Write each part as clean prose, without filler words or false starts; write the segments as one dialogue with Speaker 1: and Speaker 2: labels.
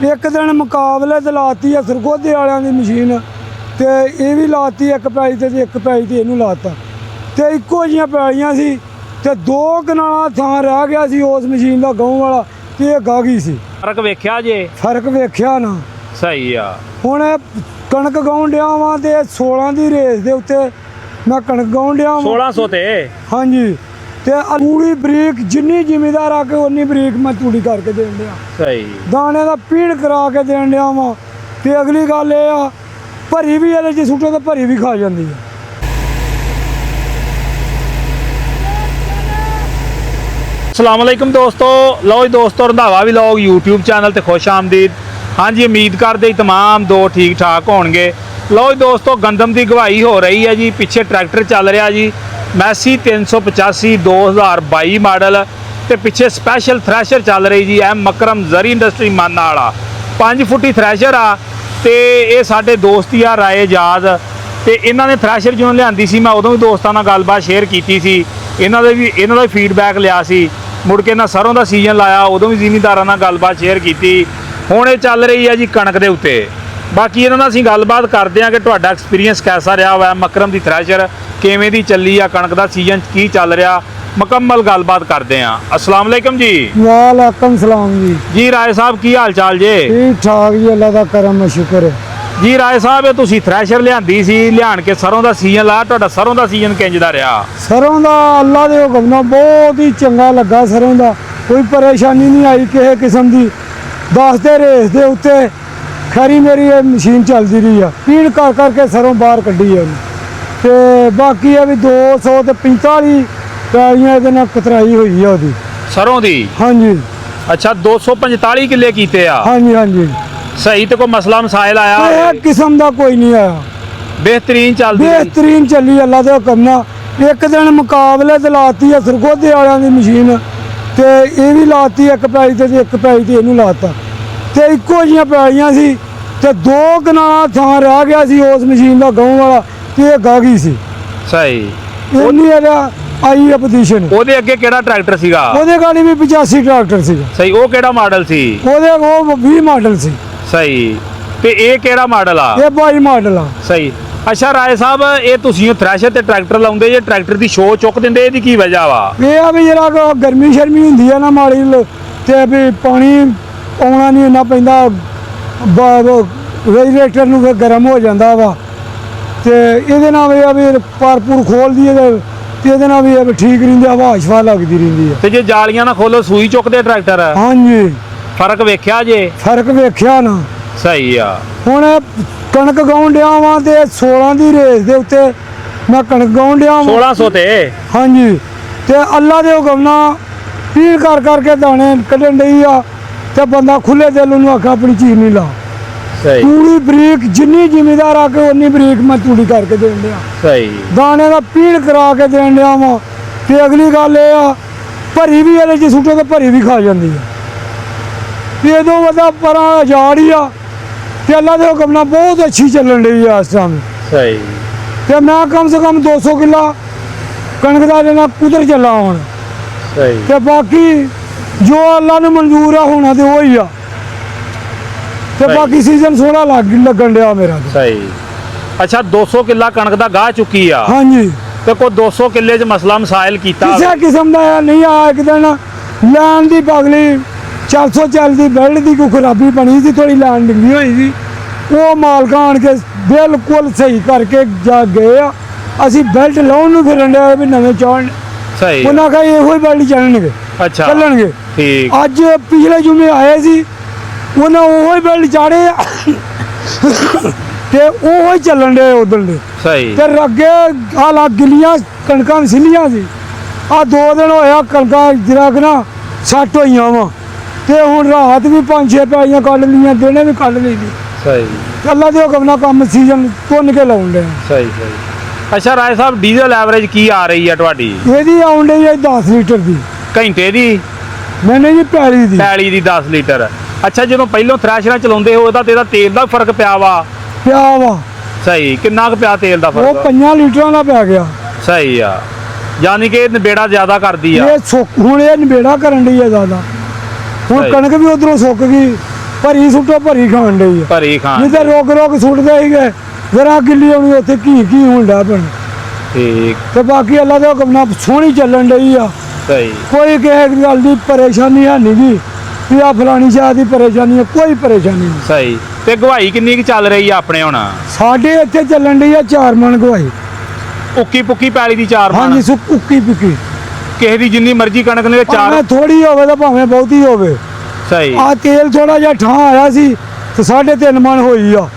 Speaker 1: एक दिन मुकाबले ते लाती है सरगोधे वालियां दी मशीन ते ये भी लाती एक पैली ते एक पैली ते इनू लाता ते इक्को जिहियां पैलियां सी ते 2 कनाला थां रह गया सी उस मशीन दा गाँव वाला ते ये गागी सी।
Speaker 2: फर्क वेख्या जे?
Speaker 1: फर्क वेख्या ना।
Speaker 2: सही आ।
Speaker 1: हुण कणक गाउण डिया वां ते 16 दी रेस दे उत्ते मैं कणक गाउण डिया वां
Speaker 2: 1600 ते।
Speaker 1: हाँ जी ते तूड़ी बरीक जिन्नी जिमीदार आके उन्नी बरीक मैं तूड़ी करके देन दिया।
Speaker 2: सही।
Speaker 1: दाने का पीड़ करा के देन दिया वा ते अगली गल ये आ भरी भी ये च सुटो तो भरी भी खा जाती है।
Speaker 2: अस्सलामुअलैकुम दोस्तों, लो जी दोस्तों रंधावा व्लॉग यूट्यूब चैनल ते खुश आमदीद। हाँ जी, उम्मीद करते तमाम दो ठीक ठाक होणगे। लो जी दोस्तों, गंदम की गवाही हो रही है जी, पिछे ट्रैक्टर चल रहा जी मैसी 385 2022 मॉडल ते पिछे स्पैशल थ्रैशर चल रही जी एम मकरम जरी इंडस्ट्री माना वाला 5 फुटी थ्रैशर आ ते ये साडे दोस्त ही आ राय जाज ते इन्हां ने थ्रैशर जो लियांदी सी मैं उदों भी दोस्तां नाल गलबात शेयर कीती सी, इन्हां दा फीडबैक लिया सी। मुड़ के इन्हां सरों दा सीजन लाया उदों भी जिमीदारां नाल गलबात शेयर कीती। हुण ये चल रही है जी कणक दे उत्ते। बाकी इन्हां नाल असीं गलबात करदे हां कि तुहाडा एक्सपीरियंस कैसा रहा हुआ मकरम दी थ्रैशर किवें दी चली आ, कणक दा सीजन की चल रहा, मुकम्मल गलबात करते हैं। अस्सलाम वालेकुम जी।
Speaker 1: वालेकुम सलाम जी।
Speaker 2: जी राय साहब की हाल चाल जे?
Speaker 1: ठीक ठाक जी, अल्लाह दा करम शुक्र है
Speaker 2: जी। राय साहब ये तुसीं थ्रैशर लियांदी सी, लियान के सरों दा सीजन लाया, तुहाडा सरों दा सीजन किंज दा रहा?
Speaker 1: सरों दा अल्लाह दे हुक्म नाल बहुत ही चंगा लगा। सरों दा कोई परेशानी नहीं आई किसी किस्म दी। 10 दे रेस दे उत्ते खरी मेरी ये मशीन चलती रही है, पीड़ कर करके सरों बाहर कड्ढी है ते बाकी है भी 245 पैलियां इहदे नाल कतराई हुई है ओहदी
Speaker 2: सरों दी।
Speaker 1: हाँ जी।
Speaker 2: अच्छा 245 किले कीते आ?
Speaker 1: हाँ जी हाँ जी।
Speaker 2: सही। तो कोई मसला मसाइल आया?
Speaker 1: कोई किस्म का कोई नहीं आया,
Speaker 2: बेहतरीन चलदी?
Speaker 1: बेहतरीन चली अल्लाह दे हुक्म नाल। एक दिन मुकाबले ते लाती है सरगोधे वालियां दी मशीन ते ये भी लाती एक पैली ते एक पैली ते इनू लाता ते इक्को जिहियां पैलियां सी ते 2 कनाला थां रह गया सी उस मशीन दा गाँव वाला ते ये गागी सी।
Speaker 2: सही।
Speaker 1: इन्नी आई है पोजीशन।
Speaker 2: ओदे अगे केड़ा ट्रैक्टर सीगा?
Speaker 1: ओदे गाड़ी भी 85 ट्रैक्टर सी।
Speaker 2: सही। वो केड़ा मॉडल सी?
Speaker 1: ओदे वो 20 मॉडल सी।
Speaker 2: सही। ते ये केड़ा मॉडल आ?
Speaker 1: ये 22 मॉडल आ।
Speaker 2: सही। अच्छा राय साहब, ये तुसीं थ्रैशर ते ट्रैक्टर लाउंदे जे, ट्रैक्टर दी शो चुक दिंदे, इहदी की वजह वा?
Speaker 1: ये आ भी जरा गर्मी शर्मी हुंदी है ना माड़ी ते भी पानी आउणा नहीं इन्ना पैंदा, रेगुलेटर नूं फिर गर्म हो जांदा वा ते इहदे नाल ये भी पारपूर खोल दी ते इहदे नाल भी ठीक रहिंदी, हवा शवा लगदी रहिंदी है।
Speaker 2: ते जे जालियां ना खोलो सूई चुकदे ट्रैक्टर?
Speaker 1: हाँ जी।
Speaker 2: फर्क वेख्या जे?
Speaker 1: फर्क वेख्या ना।
Speaker 2: सही आ।
Speaker 1: हुण कणक गाउण डिया वां ते 16 दी रेस दे उत्ते मैं कणक गाउण डिया वां
Speaker 2: 1600 ते।
Speaker 1: हाँ जी। ते अल्लाह दे हुक्म नाल पीड़ कर करके दाने कड्ढण डई आ ते बंदा खुले दिल नूं आखे अपनी चीज नहीं ला।
Speaker 2: सही।
Speaker 1: तूड़ी बरीक जिन्नी जिमीदार आके उन्नी बरीक मैं तूड़ी करके देन दिया।
Speaker 2: सही। दाने
Speaker 1: का पीड़ करा के देन दिया वा ते अगली गल ये आ भरी भी ये च सुटो तो भरी भी खा जाती है। ये दो बंदा पर आजाद ही आ ते अल्लाह दे हुक्म नाल बहुत अच्छी चलन रही है इस टाइम।
Speaker 2: सही।
Speaker 1: ते मैं कम से कम 200 किला कणक का लेना कुदर चला हुण।
Speaker 2: सही।
Speaker 1: ते बाकी जो अल्लाह ने मंजूर है होना तो वही आ ते बाकी सीजन सोहना लगन दिया मेरा।
Speaker 2: सही। अच्छा 200 किला कणक दा गाह चुकी आ?
Speaker 1: हाँ जी।
Speaker 2: ते कोई 200 किले च मसला मसाइल कीता?
Speaker 1: किसी किस्म का नहीं आया। एक दिन लैन की पगली 400 चलती बेल्ट की कोई खराबी बनी थी, थोड़ी लैन डिंगी हुई थी, वो मालक आन के बिल्कुल सही करके जा गए आ। असी बेल्ट लाउण नूं फिरन डे भी नवें चाढ़न।
Speaker 2: सही।
Speaker 1: उन्हें कहा इहो बेल्ट चढ़नगे।
Speaker 2: अच्छा
Speaker 1: चलणगे।
Speaker 2: ठीक।
Speaker 1: अज पिछले जुमे आए सी उन्हें वो बेल्ट चाढ़े ते वो चलन डे उधर दे।
Speaker 2: सही।
Speaker 1: ते अगे हाल गिलियां कणकां सिलियां सी। आ 2 दिन होया कणकां जरा ना सट होइयां वा ते हुण रात भी 5-6 पैलियां कड्ढ लियां, दिने भी कड्ढ ली।
Speaker 2: सही।
Speaker 1: अल्लाह दे हुक्म नाल कम सीजन भुन के लाउण डे।
Speaker 2: सही। सही। अच्छा राय साहब, डीजल एवरेज की आ रही है तुहाडी?
Speaker 1: ਇਹਦੀ ਆਉਣ ਡਈ ਹੈ 10 ਲੀਟਰ ਦੀ
Speaker 2: घंटे दी?
Speaker 1: मैंने जी पैली दी।
Speaker 2: पैली दी 10 लीटर। अच्छा जो पहलों थ्रैशर चलाਉਂਦੇ हो ਉਹਦਾ तेरा तेल ਦਾ फर्क ਪਿਆ ਵਾ?
Speaker 1: ਪਿਆ ਵਾ।
Speaker 2: सही। किन्ना क ਪਿਆ तेल ਦਾ
Speaker 1: ਉਹ
Speaker 2: फर्क?
Speaker 1: 5 ਲੀਟਰਾਂ ਦਾ ਪੈ ਗਿਆ।
Speaker 2: सही आ। यानी कि निबेड़ा ज्यादा कर दी आ?
Speaker 1: ਇਹ ਸੁੱਕ ਹੁਣ ਇਹ ਨਿਬੇੜਾ ਕਰਨ ਡਈ ਹੈ ਜ਼ਿਆਦਾ। ਹੁਣ
Speaker 2: ਸਹੀ।
Speaker 1: ਕਣਕ ਵੀ ਉਧਰੋਂ ਸੁੱਕ ਗਈ ਭਰੀ ਸੁੱਟੋ ਭਰੀ ਖਾਣ ਡਈ ਆ
Speaker 2: ਭਰੀ ਖਾਣ
Speaker 1: ਨਹੀਂ ਤੇ ਰੋਕ ਸੁੱਟਦੇ ਸੀਗੇ ਜਰਾ ਗਿੱਲੀ ਆਉਣੀ ਉੱਥੇ ਕੀ ਹੁੰਦਾ ਬਣ
Speaker 2: ਠੀਕ
Speaker 1: ਤੇ ਬਾਕੀ ਅੱਲਾ ਦੇ ਹੁਕਮ ਨਾਲ ਸੋਹਣੀ ਚੱਲਣ ਡਈ ਆ
Speaker 2: ਸਹੀ
Speaker 1: ਕੋਈ ਕਿਸੇ ਗੱਲ ਦੀ ਪਰੇਸ਼ਾਨੀ ਹੈ ਨਹੀਂ ਜੀ ਵੀ ਆ ਫਲਾਣੀ ਸ਼ਾਹ ਦੀ ਪਰੇਸ਼ਾਨੀ ਹੈ ਕੋਈ ਪਰੇਸ਼ਾਨੀ ਨਹੀਂ
Speaker 2: ਸਹੀ ਤੇ ਗਵਾਈ ਕਿੰਨੀ ਕੁ ਚੱਲ ਰਹੀ ਆ ਆਪਣੇ ਹੁਣ
Speaker 1: ਸਾਡੇ ਇੱਥੇ ਚੱਲਣ ਡਈ ਆ 4 ਮਣ ਗਵਾਈ
Speaker 2: ਉੱਕੀ ਪੁੱਕੀ ਪੈਲੀ ਦੀ 4 ਮਣ
Speaker 1: ਹਾਂਜੀ ਸੁੱਕ ਉੱਕੀ ਪਿੱਕੀ
Speaker 2: ਕਿਸੇ ਦੀ ਜਿੰਨੀ ਮਰਜ਼ੀ ਕਣਕ ਨੇ 4
Speaker 1: ਭਾਵੇਂ ਥੋੜੀ ਹੋਵੇ ਤਾਂ ਭਾਵੇਂ ਬਹੁਤੀ ਹੋਵੇ
Speaker 2: ਸਹੀ
Speaker 1: ਆ ਤੇਲ ਥੋੜਾ ਜਿਹਾ ਠਾਂ ਆਇਆ ਸੀ ਤੇ 3.5 ਮਣ ਹੋਈ ਆ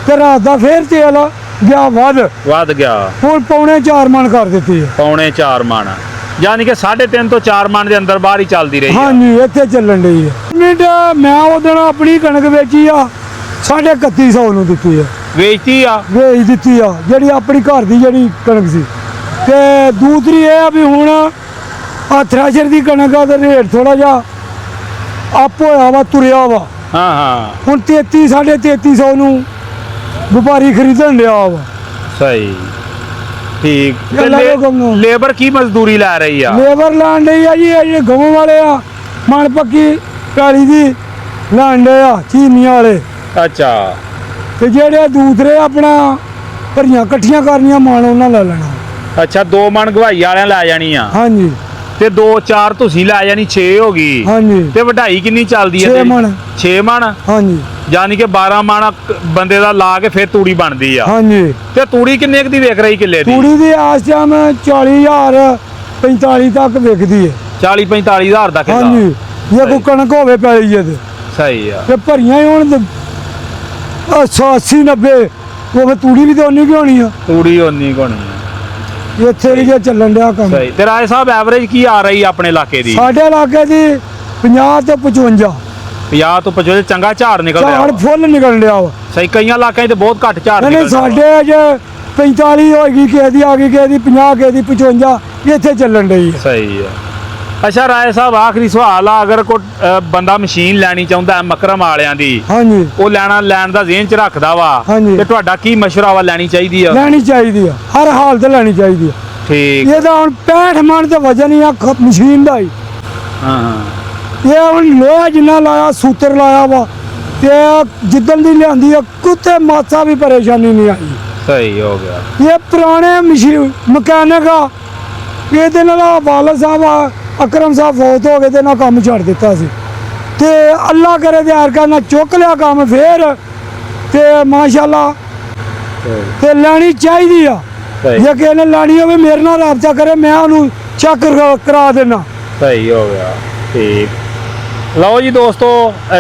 Speaker 1: ਤੇ ਰਾਤ ਦਾ ਫੇਰ ਤੇਲ ਗਿਆ
Speaker 2: ਵੱਧ ਗਿਆ
Speaker 1: ਹੁਣ ਪੌਣੇ 4 ਮਣ ਕਰ ਦਿੱਤੀ ਆ
Speaker 2: ਪੌਣੇ 4 ਮਣ ਯਾਨੀ ਕਿ 3.5 ਤੋਂ 4 ਮਣ ਦੇ ਅੰਦਰ ਬਾਹਰ ਹੀ ਚੱਲਦੀ ਰਹੀ ਆ
Speaker 1: ਹਾਂਜੀ ਇੱਥੇ ਚੱਲਣ ਡਈ ਆ ਮਿੰਟ ਮੈਂ ਉਦੋਂ ਆਪਣੀ ਕਣਕ ਵੇਚੀ ਆ 3150 ਨੂੰ ਦਿੱਤੀ ਆ
Speaker 2: ਵੇਚਤੀ ਆ
Speaker 1: ਵੇਚ ਦਿੱਤੀ ਆ ਜਿਹੜੀ ਆਪਣੀ ਘਰ ਦੀ ਜਿਹੜੀ ਕਣਕ ਸੀ ਤੇ ਦੂਸਰੀ ਇਹ ਆ ਵੀ ਹੁਣ ਆ ਥ੍ਰੈਸ਼ਰ ਦੀ ਕਣਕ ਦਾ ਰੇਟ ਥੋੜਾ ਜਿਹਾ ਅਪ ਹੋਇਆ ਵਾ ਤੁਰਿਆ ਵਾ
Speaker 2: ਹਾਂ
Speaker 1: ਹੁਣ 3300 ਨੂੰ ਵਪਾਰੀ ਖਰੀਦਣ ਡਿਆ ਵਾ
Speaker 2: ਸਹੀ ਠੀਕ ਤੇ
Speaker 1: ਅੱਲਾ ਦੇ ਹੁਕਮ ਨਾਲ।
Speaker 2: ਲੇਬਰ ਕੀ ਮਜ਼ਦੂਰੀ ਲੈ ਰਹੀ ਆ
Speaker 1: ਲੇਬਰ ਲਾਣ ਡਈ ਆ ਜੀ ਇਹ ਜਿਹੜੇ ਗਊ ਵਾਲੇ ਆ ਮਣ ਪੱਕੀ ਪੈਲੀ ਦੀ ਲਾਣ ਡੇ ਆ ਚੀਨੀਆਂ ਵਾਲੇ
Speaker 2: ਅੱਛਾ
Speaker 1: ਤੇ ਜਿਹੜੇ ਦੂਸਰੇ ਆਪਣਾ ਭਰੀਆਂ ਇਕੱਠੀਆਂ ਕਰਨੀਆਂ ਮਣ ਉਹਨਾਂ ਲੈ ਲੈਣਾ
Speaker 2: ਅੱਛਾ 2 ਮਣ ਗਵਾਈ ਵਾਲਿਆਂ ਲੈ ਜਾਣੀ ਆ
Speaker 1: ਹਾਂਜੀ
Speaker 2: ਤੇ 2-4 ਤੁਸੀਂ ਲੈ ਜਾਣੀ 6 ਹੋ ਗਈ
Speaker 1: ਹਾਂਜੀ
Speaker 2: ਤੇ ਵਢਾਈ ਕਿੰਨੀ ਚੱਲਦੀ ਹੈ
Speaker 1: 6 ਮਣ
Speaker 2: 6 ਮਣ
Speaker 1: ਹਾਂਜੀ
Speaker 2: ਯਾਨੀ ਕਿ 12 ਮਣ ਬੰਦੇ ਦਾ ਲਾ ਕੇ ਫਿਰ ਤੂੜੀ ਬਣਦੀ ਆ
Speaker 1: ਹਾਂਜੀ
Speaker 2: ਤੇ ਤੂੜੀ ਕਿੰਨੇ ਕੁ ਦੀ ਵੇਖ ਰਹੀ ਕਿੱਲੇ ਦੀ
Speaker 1: ਤੂੜੀ ਦੀ ਆਸ ਟਾਈਮ 40000 45 ਤੱਕ ਵਿਕਦੀ ਹੈ
Speaker 2: 40-45 ਹਜ਼ਾਰ ਦਾ ਕਿੱਲਾ
Speaker 1: ਹਾਂਜੀ ਜੇ ਕੋਈ ਕਣਕ ਹੋਵੇ ਪੈਲੀ ਜੇ
Speaker 2: ਸਹੀ ਆ
Speaker 1: ਤੇ ਭਰੀਆਂ ਹੀ ਹੋਣ ਤੇ 180 90 ਉਹ ਫਿਰ ਤੂੜੀ ਵੀ ਤਾਂ ਉਨੀ ਕੀ ਹੋਣੀ ਆ
Speaker 2: ਤੂੜੀ ਓਨੀ ਕੋਣੀ
Speaker 1: ਇੱਥੇ ਵੀ ਜੇ ਚੱਲਣ ਡਿਆ ਕੰਮ
Speaker 2: ਸਹੀ ਤੇ ਰਾਏ ਸਾਹਿਬ ਐਵਰੇਜ ਕੀ ਆ ਰਹੀ ਆ ਆਪਣੇ ਇਲਾਕੇ ਦੀ
Speaker 1: ਸਾਡੇ ਇਲਾਕੇ ਦੀ 50 ਤੇ 55
Speaker 2: 50 ਤੋਂ 55 ਚੰਗਾ ਝਾੜ ਨਿਕਲ ਰਿਹਾ
Speaker 1: ਝਾੜ
Speaker 2: ਵਾ।
Speaker 1: ਫੁੱਲ ਨਿਕਲਣ ਡਿਆ ਵਾ
Speaker 2: ਸਹੀ ਕਈਆਂ ਇਲਾਕਿਆਂ 'ਚ ਬਹੁਤ ਘੱਟ ਝਾੜ
Speaker 1: ਨਹੀਂ
Speaker 2: ਨਿਕਲ ਰਿਹਾ ਵਾ।
Speaker 1: ਸਾਡੇ ਅਜੇ 45 ਹੋਏਗੀ ਕਿਸੇ ਦੀ ਆ ਗਈ ਕਿਸੇ ਦੀ 50 ਕਿਸੇ ਦੀ 55 ਇੱਥੇ ਚੱਲਣ ਡਈ ਆ
Speaker 2: ਸਹੀ ਆ ਅੱਛਾ ਰਾਏ ਸਾਹਿਬ ਆਖਰੀ ਸਵਾਲ ਆ ਅਗਰ ਕੋਈ ਬੰਦਾ ਮਸ਼ੀਨ ਲੈਣੀ ਚਾਹੁੰਦਾ ਹੈ ਮਕਰਮ ਵਾਲਿਆਂ ਦੀ
Speaker 1: ਹਾਂਜੀ
Speaker 2: ਉਹ ਲੈਣ ਦਾ ਜ਼ਿਹਨ 'ਚ ਰੱਖਦਾ ਵਾ
Speaker 1: ਹਾਂਜੀ।
Speaker 2: ਤੇ ਤੁਹਾਡਾ ਕੀ ਮਸ਼ਵਰਾ ਵਾ ਲੈਣੀ ਚਾਹੀਦੀ ਆ
Speaker 1: ਲੈਣੀ ਚਾਹੀਦੀ ਆ ਹਰ ਹਾਲ ਤੇ ਲੈਣੀ ਚਾਹੀਦੀ ਆ
Speaker 2: ਠੀਕ
Speaker 1: ਇਹਦਾ ਹੁਣ 65 ਮਣ ਤੇ ਵਜਨ ਹੀ ਆ ਮਸ਼ੀਨ ਦਾ ਹੀ
Speaker 2: ਹਾਂ
Speaker 1: ਇਹ ਹੁਣ ਲੋਹਾ ਜਿੰਨਾ ਲਾਇਆ ਸੂਤਰ ਲਾਇਆ ਵਾ ਤੇ ਜਿੱਦਣ ਦੀ ਲਿਆਂਦੀ ਆ ਕੁੱਤੇ ਮਾਸਾ ਵੀ ਪਰੇਸ਼ਾਨੀ ਨਹੀਂ ਆਈ
Speaker 2: ਸਹੀ ਹੋ ਗਿਆ
Speaker 1: ਇਹ ਪੁਰਾਣੇ ਮਸ਼ੀਨ ਮਕੈਨਿਕ ਆ ਇਹਦੇ ਨਾਲ ਵਾਲਦ ਸਾਹਿਬ ਆ ਅਕਰਮ ਸਾਹਿਬ ਫੌਤ ਹੋ ਗਏ ਤੇ ਨਾ ਕੰਮ ਛੱਡ ਦਿੱਤਾ ਸੀ ਤੇ ਅੱਲਾ ਕਰੇ ਤੇ ਹਰ ਨਾ ਚੁੱਕ ਲਿਆ ਕੰਮ ਫੇਰ ਤੇ ਮਾਸ਼ਾਅੱਲਾ ਤੇ ਲੈਣੀ ਚਾਹੀਦੀ ਆ
Speaker 2: ਸਹੀ
Speaker 1: ਜੇ ਕਿਸੇ ਨੇ ਲੈਣੀ ਹੋਵੇ ਮੇਰੇ ਨਾਲ ਰਾਬਤਾ ਕਰੇ ਮੈਂ ਉਹਨੂੰ ਚੈੱਕ ਕਰਾ ਦੇਣਾ
Speaker 2: ਸਹੀ ਹੋ ਗਿਆ ਠੀਕ ਲਓ ਜੀ ਦੋਸਤੋ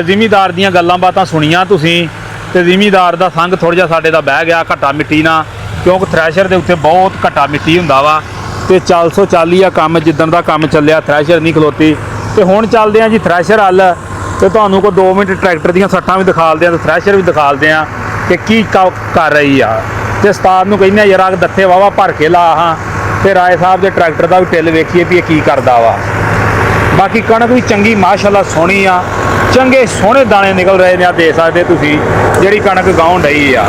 Speaker 2: ਜ਼ਿਮੀਦਾਰ ਦੀਆਂ ਗੱਲਾਂ ਬਾਤਾਂ ਸੁਣੀਆਂ ਤੁਸੀਂ ਤੇ ਜ਼ਿਮੀਦਾਰ ਦਾ ਸੰਗ ਥੋੜਾ ਜਿਹਾ ਸਾਡੇ ਦਾ ਬਹਿ ਗਿਆ ਘੱਟਾ ਮਿੱਟੀ ਨਾਲ ਕਿਉਂਕਿ ਥ੍ਰੈਸ਼ਰ ਦੇ ਉੱਤੇ ਬਹੁਤ ਘੱਟਾ ਮਿੱਟੀ ਹੁੰਦਾ ਵਾ ਤੇ 440 ਆ ਕੰਮ ਜਿੱਦਣ ਦਾ ਕੰਮ ਚੱਲਿਆ ਥ੍ਰੈਸ਼ਰ ਨਹੀਂ ਖਲੋਤੀ ਤੇ ਹੁਣ ਚੱਲਦੇ ਆ ਜੀ ਥ੍ਰੈਸ਼ਰ ਹੱਲ ਤੇ ਤੁਹਾਨੂੰ ਕੋਈ 2 ਮਿੰਟ ਟਰੈਕਟਰ ਦੀਆਂ ਸੱਟਾਂ ਵੀ ਦਿਖਾਲਦੇ ਆ ਤੇ ਥ੍ਰੈਸ਼ਰ ਵੀ ਦਿਖਾਲਦੇ ਆ ਕਿ ਕੀ ਕਰ ਰਹੀ ਆ ਤੇ ਉਸਤਾਦ ਨੂੰ ਕਹਿੰਦੇ ਆ ਯਾਰ ਅਗ ਦੱਥੇ ਵਾਵਾ ਭਰ ਕੇ ਲਾ ਹਾਂ ਤੇ ਰਾਏ ਸਾਹਿਬ ਦੇ ਟਰੈਕਟਰ ਦਾ ਵੀ ਟਿੱਲ ਵੇਖੀਏ ਵੀ ਇਹ ਕੀ ਕਰਦਾ ਵਾ ਬਾਕੀ ਕਣਕ ਵੀ ਚੰਗੀ ਮਾਸ਼ਾਅੱਲਾ ਸੋਹਣੀ ਆ ਚੰਗੇ ਸੋਹਣੇ ਦਾਣੇ ਨਿਕਲ ਰਹੇ ਨੇ ਆ ਦੇਖ ਸਕਦੇ ਤੁਸੀਂ ਜਿਹੜੀ ਕਣਕ ਗਾਉਣ ਡਈ ਆ